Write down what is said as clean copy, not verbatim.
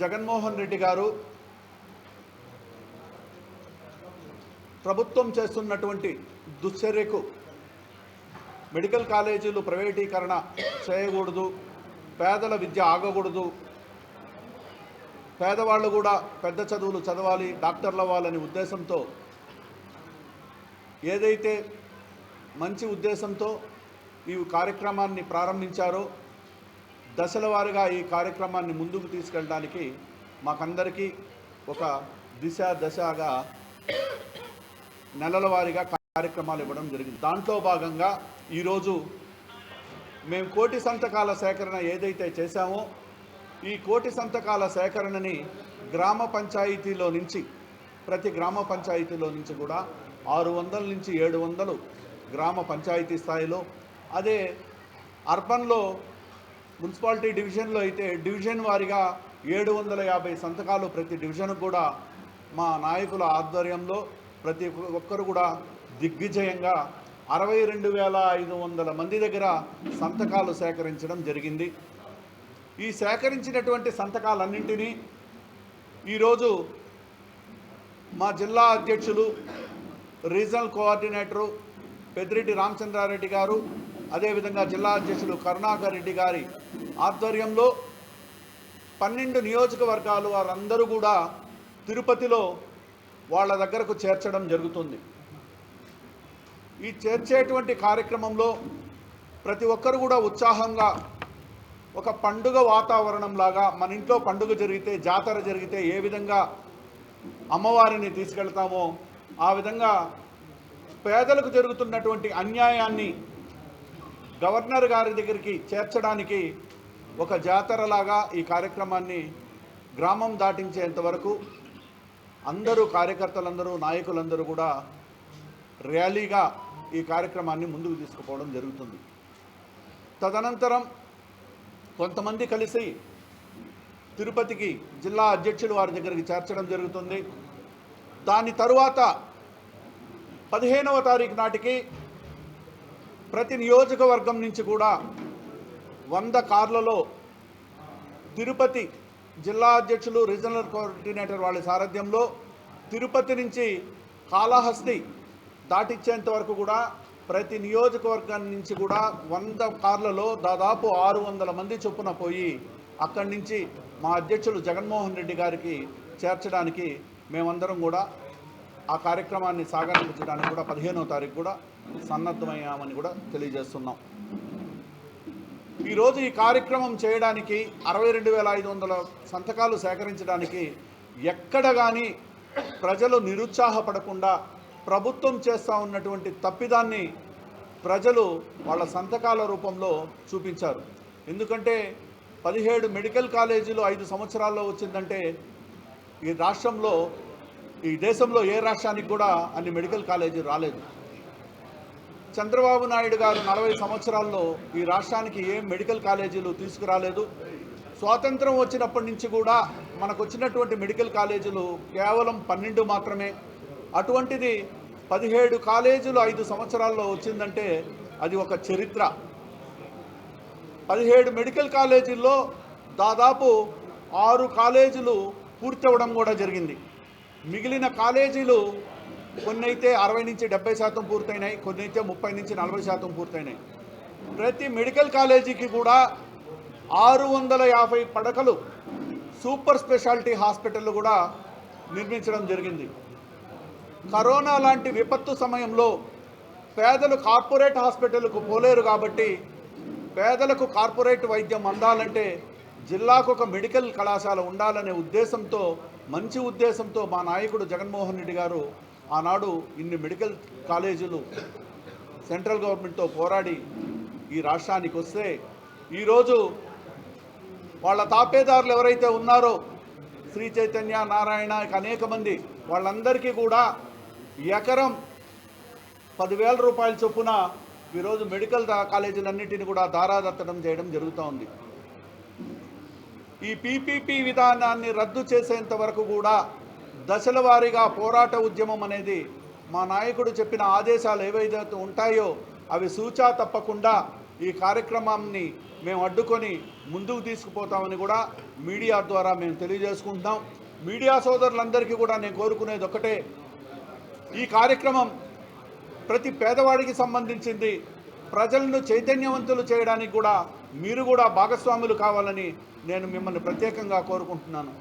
జగన్మోహన్ రెడ్డి గారు ప్రభుత్వం చేస్తున్నటువంటి దుశ్చర్యకు మెడికల్ కాలేజీలు ప్రైవేటీకరణ చేయకూడదు, పేదల విద్య ఆగకూడదు, పేదవాళ్ళు కూడా పెద్ద చదువులు చదవాలి, డాక్టర్లు అవ్వాలనే ఉద్దేశంతో ఏదైతే మంచి ఉద్దేశంతో ఈ కార్యక్రమాన్ని ప్రారంభించారో దశల వారీగా ఈ కార్యక్రమాన్ని ముందుకు తీసుకెళ్ళడానికి మాకందరికీ ఒక దశగా నెలల వారీగా కార్యక్రమాలు ఇవ్వడం జరిగింది. దాంట్లో భాగంగా ఈరోజు మేము కోటి సంతకాల సేకరణ ఏదైతే చేశామో ఈ కోటి సంతకాల సేకరణని గ్రామ పంచాయతీలో నుంచి ప్రతి గ్రామ పంచాయతీలో నుంచి కూడా 600 నుంచి 700 గ్రామ పంచాయతీ స్థాయిలో, అదే అర్బన్లో మున్సిపాలిటీ డివిజన్లో అయితే డివిజన్ వారీగా 750 సంతకాలు ప్రతి డివిజన్ కూడా మా నాయకుల ఆధ్వర్యంలో ప్రతి ఒక్కరు కూడా దిగ్విజయంగా 62,500 మంది దగ్గర సంతకాలు సేకరించడం జరిగింది. ఈ సేకరించినటువంటి సంతకాలన్నింటినీ ఈరోజు మా జిల్లా అధ్యక్షులు రీజనల్ కోఆర్డినేటరు పెద్దిరెడ్డి రామచంద్రారెడ్డి గారు, అదేవిధంగా జిల్లా అధ్యక్షులు కరుణాకర్ రెడ్డి గారి ఆధ్వర్యంలో 12 నియోజకవర్గాలు వారందరూ కూడా తిరుపతిలో వాళ్ళ దగ్గరకు చేర్చడం జరుగుతుంది. ఈ చేర్చేటువంటి కార్యక్రమంలో ప్రతి ఒక్కరు కూడా ఉత్సాహంగా ఒక పండుగ వాతావరణం లాగా మన ఇంట్లో పండుగ జరిగితే, జాతర జరిగితే ఏ విధంగా అమ్మవారిని తీసుకెళ్తామో ఆ విధంగా పేదలకు జరుగుతున్నటువంటి అన్యాయాన్ని గవర్నర్ గారి దగ్గరికి చేర్చడానికి ఒక జాతరలాగా ఈ కార్యక్రమాన్ని గ్రామం దాటించేంత వరకు అందరూ కార్యకర్తలందరూ నాయకులందరూ కూడా ర్యాలీగా ఈ కార్యక్రమాన్ని ముందుకు తీసుకుపోవడం జరుగుతుంది. తదనంతరం కొంతమంది కలిసి తిరుపతికి జిల్లా అధ్యక్షులు వారి దగ్గరికి చేర్చడం జరుగుతుంది. దాని తరువాత 15వ తారీఖు నాటికి ప్రతి నియోజకవర్గం నుంచి కూడా 100 కార్లలో తిరుపతి జిల్లా అధ్యక్షులు రీజనల్ కోఆర్డినేటర్ వాళ్ళ సారథ్యంలో తిరుపతి నుంచి కాళహస్తి దాటించేంత వరకు కూడా ప్రతి నియోజకవర్గం నుంచి కూడా 100 కార్లలో దాదాపు 600 మంది చొప్పున పోయి అక్కడి నుంచి మా అధ్యక్షులు జగన్మోహన్ రెడ్డి గారికి చేర్చడానికి మేమందరం కూడా ఆ కార్యక్రమాన్ని సాగనంపించడానికి కూడా 15వ తారీఖు కూడా సన్నద్ధమయ్యామని కూడా తెలియజేస్తున్నాం. ఈరోజు ఈ కార్యక్రమం చేయడానికి 62,500 సంతకాలు సేకరించడానికి ఎక్కడ కానీ ప్రజలు నిరుత్సాహపడకుండా ప్రభుత్వం చేస్తూ ఉన్నటువంటి తప్పిదాన్ని ప్రజలు వాళ్ళ సంతకాల రూపంలో చూపించారు. ఎందుకంటే 17 మెడికల్ కాలేజీలు 5 సంవత్సరాల్లో వచ్చిందంటే ఈ రాష్ట్రంలో ఈ దేశంలో ఏ రాష్ట్రానికి కూడా అన్ని మెడికల్ కాలేజీలు రాలేదు. చంద్రబాబు నాయుడు గారు 40 సంవత్సరాల్లో ఈ రాష్ట్రానికి ఏం మెడికల్ కాలేజీలు తీసుకురాలేదు. స్వాతంత్రం వచ్చినప్పటి నుంచి కూడా మనకు వచ్చినటువంటి మెడికల్ కాలేజీలు కేవలం 12 మాత్రమే. అటువంటిది 17 కాలేజీలు 5 సంవత్సరాల్లో వచ్చిందంటే అది ఒక చరిత్ర. 17 మెడికల్ కాలేజీల్లో దాదాపు 6 కాలేజీలు పూర్తి అవ్వడం కూడా జరిగింది. మిగిలిన కాలేజీలు కొన్ని అయితే 60 నుంచి 70% పూర్తయినాయి, కొన్ని అయితే 30 నుంచి 40% పూర్తయినాయి. ప్రతి మెడికల్ కాలేజీకి కూడా 650 పడకలు సూపర్ స్పెషాలిటీ హాస్పిటల్ కూడా నిర్మించడం జరిగింది. కరోనా లాంటి విపత్తు సమయంలో పేదలు కార్పొరేట్ హాస్పిటల్కు పోలేరు కాబట్టి పేదలకు కార్పొరేట్ వైద్యం అందాలంటే జిల్లాకు ఒక మెడికల్ కళాశాల ఉండాలనే ఉద్దేశంతో, మంచి ఉద్దేశంతో మా నాయకుడు జగన్మోహన్ రెడ్డి గారు ఆనాడు ఇన్ని మెడికల్ కాలేజీలు సెంట్రల్ గవర్నమెంట్తో పోరాడి ఈ రాష్ట్రానికి వస్తే ఈరోజు వాళ్ళ తాపేదారులు ఎవరైతే ఉన్నారో శ్రీ చైతన్య, నారాయణ, అనేక మంది వాళ్ళందరికీ కూడా ఎకరం 10,000 రూపాయల చొప్పున ఈరోజు మెడికల్ కాలేజీలన్నింటినీ కూడా దారాదత్తడం చేయడం జరుగుతూ ఉంది. ఈ పీపీపీ విధానాన్ని రద్దు చేసేంత వరకు కూడా దశల వారీగా పోరాట ఉద్యమం అనేది మా నాయకుడు చెప్పిన ఆదేశాలు ఏవైతే ఉంటాయో అవి సూచా తప్పకుండా ఈ కార్యక్రమాన్ని మేము అడ్డుకొని ముందుకు తీసుకుపోతామని కూడా మీడియా ద్వారా మేము తెలియజేసుకుంటున్నాం. మీడియా సోదరులందరికీ కూడా నేను కోరుకునేది ఒకటే, ఈ కార్యక్రమం ప్రతి పేదవాడికి సంబంధించింది. ప్రజలను చైతన్యవంతులు చేయడానికి కూడా మీరు కూడా భాగస్వాములు కావాలని నేను మిమ్మల్ని ప్రత్యేకంగా కోరుకుంటున్నాను.